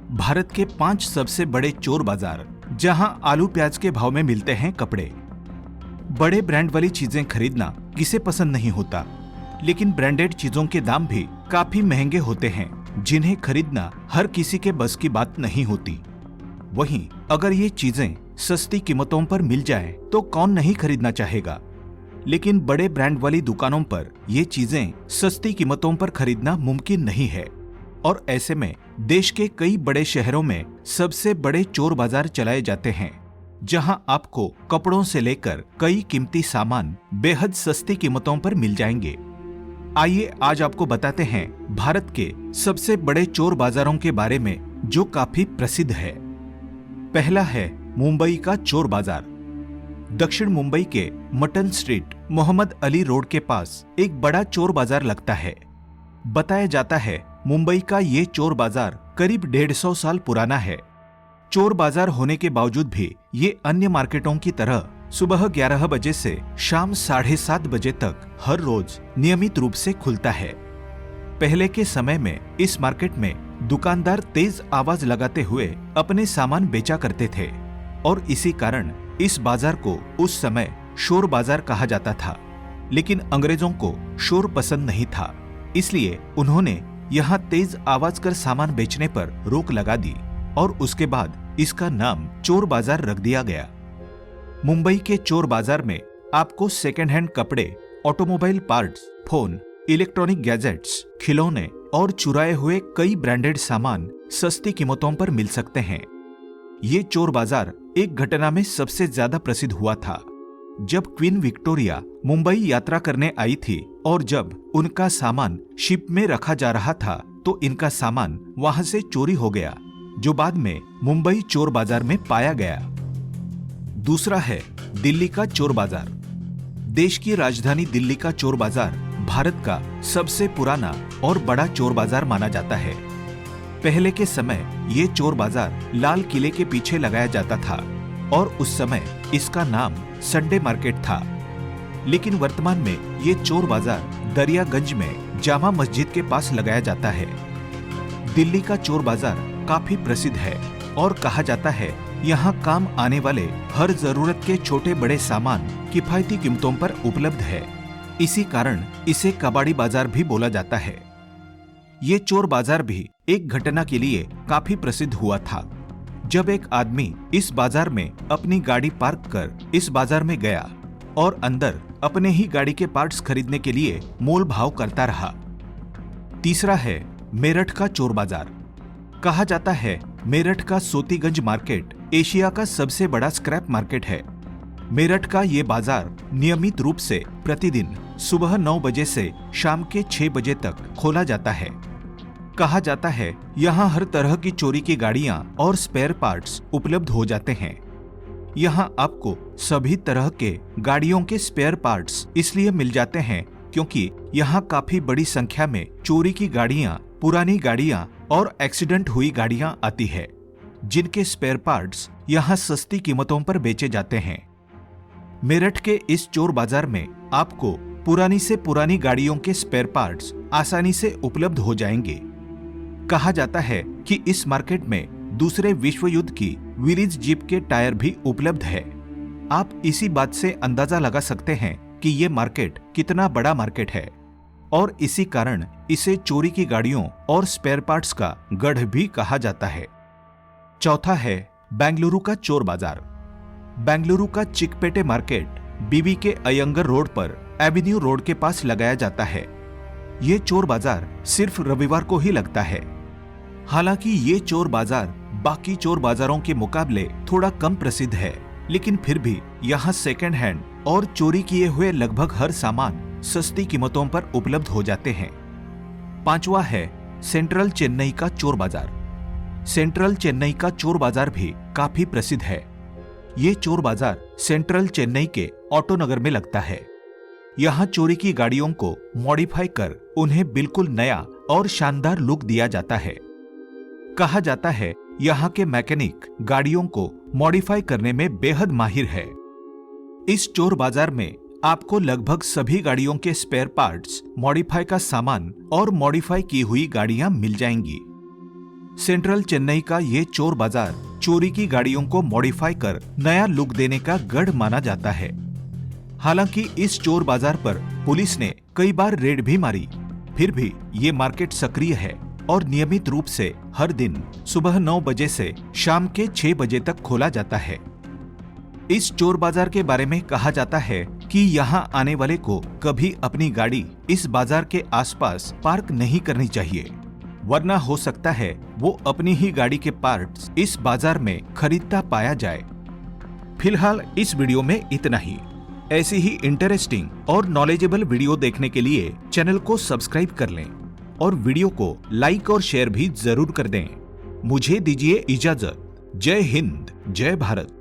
भारत के 5 सबसे बड़े चोर बाजार, जहां आलू प्याज के भाव में मिलते हैं कपड़े। बड़े ब्रांड वाली चीजें खरीदना किसे पसंद नहीं होता, लेकिन ब्रांडेड चीजों के दाम भी काफी महंगे होते हैं, जिन्हें खरीदना हर किसी के बस की बात नहीं होती। वहीं अगर ये चीजें सस्ती कीमतों पर मिल जाए तो कौन नहीं खरीदना चाहेगा। लेकिन बड़े ब्रांड वाली दुकानों पर ये चीजें सस्ती कीमतों पर खरीदना मुमकिन नहीं है, और ऐसे में देश के कई बड़े शहरों में सबसे बड़े चोर बाजार चलाए जाते हैं, जहां आपको कपड़ों से लेकर कई कीमती सामान बेहद सस्ती कीमतों पर मिल जाएंगे। आइए आज आपको बताते हैं भारत के सबसे बड़े चोर बाजारों के बारे में, जो काफी प्रसिद्ध है। पहला है मुंबई का चोर बाजार। दक्षिण मुंबई के mutton street Mohammed Ali road के पास एक बड़ा चोर बाजार लगता है। बताया जाता है मुंबई का ये चोर बाजार करीब 150 साल पुराना है। चोर बाजार होने के बावजूद भी ये अन्य मार्केटों की तरह सुबह 11 बजे से शाम 7:30 बजे तक हर रोज नियमित रूप से खुलता है। पहले के समय में इस मार्केट में दुकानदार तेज आवाज लगाते हुए अपने सामान बेचा करते थे, और इसी कारण इस बाजार को उस समय शोर बाजार कहा जाता था। लेकिन अंग्रेजों को शोर पसंद नहीं था, इसलिए उन्होंने यहाँ तेज आवाज कर सामान बेचने पर रोक लगा दी, और उसके बाद इसका नाम चोर बाजार रख दिया गया। मुंबई के चोर बाजार में आपको सेकेंड हैंड कपड़े, automobile parts, phone, electronic gadgets, खिलौने और चुराए हुए कई ब्रांडेड सामान सस्ती कीमतों पर मिल सकते हैं। ये चोर बाजार एक घटना में सबसे ज्यादा प्रसिद्ध हुआ था, जब क्वीन विक्टोरिया मुंबई यात्रा करने आई थी, और जब उनका सामान शिप में रखा जा रहा था तो इनका सामान वहां से चोरी हो गया, जो बाद में मुंबई चोर बाजार में पाया गया। दूसरा है दिल्ली का चोर बाजार। देश की राजधानी दिल्ली का चोर बाजार भारत का सबसे पुराना और बड़ा चोर बाजार माना जाता है। पहले के समय ये चोर बाजार लाल किले के पीछे लगाया जाता था, और उस समय इसका नाम संडे मार्केट था। लेकिन वर्तमान में ये चोर बाजार दरियागंज में जामा मस्जिद के पास लगाया जाता है। दिल्ली का चोर बाजार काफी प्रसिद्ध है, और कहा जाता है यहाँ काम आने वाले हर जरूरत के छोटे बड़े सामान किफायती कीमतों पर उपलब्ध है। इसी कारण इसे कबाड़ी बाजार भी बोला जाता है। ये चोर बाजार भी एक घटना के लिए काफी प्रसिद्ध हुआ था, जब एक आदमी इस बाजार में अपनी गाड़ी पार्क कर इस बाजार में गया और अंदर अपने ही गाड़ी के पार्ट्स खरीदने के लिए मोल भाव करता रहा। तीसरा है मेरठ का चोर बाजार। कहा जाता है मेरठ का सोतीगंज मार्केट एशिया का सबसे बड़ा स्क्रैप मार्केट है। मेरठ का ये बाजार नियमित रूप से प्रतिदिन सुबह 9 बजे से शाम के 6 बजे तक खोला जाता है। कहा जाता है यहाँ हर तरह की चोरी की गाड़ियां और स्पेयर पार्ट्स उपलब्ध हो जाते हैं। यहाँ आपको सभी तरह के गाड़ियों के स्पेयर पार्ट्स इसलिए मिल जाते हैं क्योंकि यहाँ काफी बड़ी संख्या में चोरी की गाड़ियां, पुरानी गाड़ियां और एक्सीडेंट हुई गाड़ियां आती है, जिनके स्पेयर पार्ट्स यहाँ सस्ती कीमतों पर बेचे जाते हैं। मेरठ के इस चोर बाजार में आपको पुरानी से पुरानी गाड़ियों के स्पेयर पार्ट्स आसानी से उपलब्ध हो जाएंगे। कहा जाता है कि इस मार्केट में दूसरे विश्व युद्ध की विलीज जीप के टायर भी उपलब्ध है। आप इसी बात से अंदाजा लगा सकते हैं कि ये मार्केट कितना बड़ा मार्केट है, और इसी कारण इसे चोरी की गाड़ियों और स्पेयर पार्ट्स का गढ़ भी कहा जाता है। चौथा है बेंगलुरु का चोर बाजार। बेंगलुरु का चिकपेटे मार्केट बीबी के अयंगर रोड पर एवेन्यू रोड के पास लगाया जाता है। ये चोर बाजार सिर्फ रविवार को ही लगता है। हालांकि ये चोर बाजार बाकी चोर बाजारों के मुकाबले थोड़ा कम प्रसिद्ध है, लेकिन फिर भी यहाँ सेकेंड हैंड और चोरी किए हुए लगभग हर सामान सस्ती कीमतों पर उपलब्ध हो जाते हैं। पांचवा है सेंट्रल चेन्नई का चोर बाजार। सेंट्रल चेन्नई का चोर बाजार भी काफी प्रसिद्ध है। ये चोर बाजार सेंट्रल चेन्नई के ऑटो नगर में लगता है। यहाँ चोरी की गाड़ियों को मॉडिफाई कर उन्हें बिल्कुल नया और शानदार लुक दिया जाता है। कहा जाता है यहाँ के मैकेनिक गाड़ियों को मॉडिफाई करने में बेहद माहिर है। इस चोर बाजार में आपको लगभग सभी गाड़ियों के स्पेयर पार्ट्स, मॉडिफाई का सामान और मॉडिफाई की हुई गाड़ियां मिल जाएंगी। सेंट्रल चेन्नई का ये चोर बाजार चोरी की गाड़ियों को मॉडिफाई कर नया लुक देने का गढ़ माना जाता है। हालांकि इस चोर बाजार पर पुलिस ने कई बार रेड भी मारी, फिर भी ये मार्केट सक्रिय है और नियमित रूप से हर दिन सुबह 9 बजे से शाम के 6 बजे तक खोला जाता है। इस चोर बाजार के बारे में कहा जाता है कि यहाँ आने वाले को कभी अपनी गाड़ी इस बाजार के आसपास पार्क नहीं करनी चाहिए, वरना हो सकता है वो अपनी ही गाड़ी के पार्ट्स इस बाजार में खरीदता पाया जाए। फिलहाल इस वीडियो में इतना ही। ऐसी ही इंटरेस्टिंग और नॉलेजेबल वीडियो देखने के लिए चैनल को सब्सक्राइब कर लें और वीडियो को लाइक और शेयर भी जरूर कर दें। मुझे दीजिए इजाजत। जय हिंद, जय भारत।